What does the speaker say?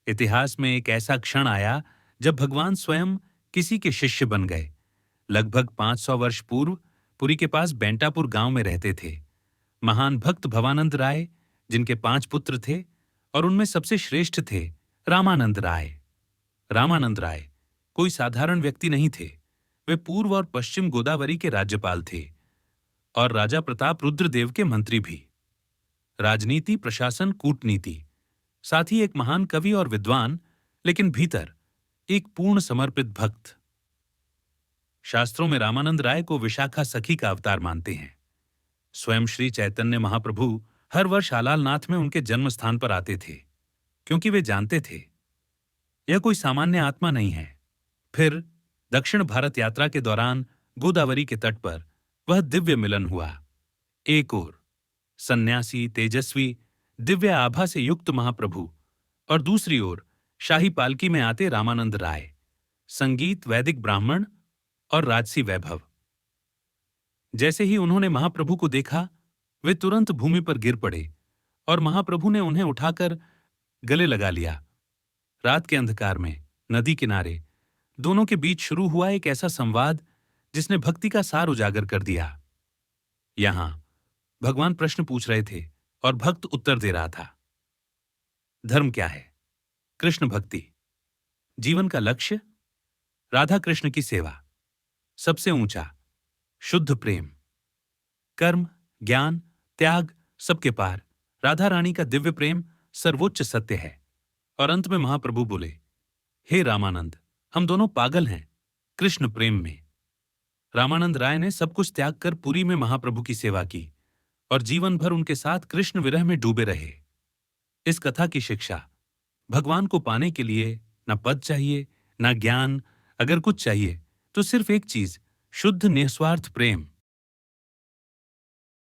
इतिहास में एक ऐसा क्षण आया जब भगवान स्वयं किसी के शिष्य बन गए। लगभग 500 वर्ष पूर्व पुरी के पास बेंटापुर गांव में रहते थे महान भक्त भवानंद राय, जिनके 5 पुत्र थे और उनमें सबसे श्रेष्ठ थे रामानंद राय। रामानंद राय कोई साधारण व्यक्ति नहीं थे। वे पूर्व और पश्चिम गोदावरी के राज्यपाल थे और राजा प्रताप रुद्रदेव के मंत्री भी। राजनीति, प्रशासन, कूटनीति, साथ ही एक महान कवि और विद्वान, लेकिन भीतर एक पूर्ण समर्पित भक्त। शास्त्रों में रामानंद राय को विशाखा सखी का अवतार मानते हैं। स्वयं श्री चैतन्य महाप्रभु हर वर्ष आलालनाथ में उनके जन्म स्थान पर आते थे, क्योंकि वे जानते थे यह कोई सामान्य आत्मा नहीं है। फिर दक्षिण भारत यात्रा के दौरान गोदावरी के तट पर वह दिव्य मिलन हुआ। एक ओर सन्यासी, तेजस्वी, दिव्य आभा से युक्त महाप्रभु और दूसरी ओर शाही पालकी में आते रामानंद राय, संगीत, वैदिक ब्राह्मण और राजसी वैभव। जैसे ही उन्होंने महाप्रभु को देखा, वे तुरंत भूमि पर गिर पड़े और महाप्रभु ने उन्हें उठाकर गले लगा लिया। रात के अंधकार में नदी किनारे दोनों के बीच शुरू हुआ एक ऐसा संवाद जिसने भक्ति का सार उजागर कर दिया। यहां भगवान प्रश्न पूछ रहे थे और भक्त उत्तर दे रहा था। धर्म क्या है? कृष्ण भक्ति। जीवन का लक्ष्य? राधा कृष्ण की सेवा। सबसे ऊंचा शुद्ध प्रेम। कर्म, ज्ञान, त्याग सबके पार राधा रानी का दिव्य प्रेम सर्वोच्च सत्य है। और अंत में महाप्रभु बोले, हे रामानंद, हम दोनों पागल हैं कृष्ण प्रेम में। रामानंद राय ने सब कुछ त्याग कर पुरी में महाप्रभु की सेवा की और जीवन भर उनके साथ कृष्ण विरह में डूबे रहे। इस कथा की शिक्षा, भगवान को पाने के लिए न पद चाहिए न ज्ञान, अगर कुछ चाहिए तो सिर्फ एक चीज, शुद्ध निस्वार्थ प्रेम।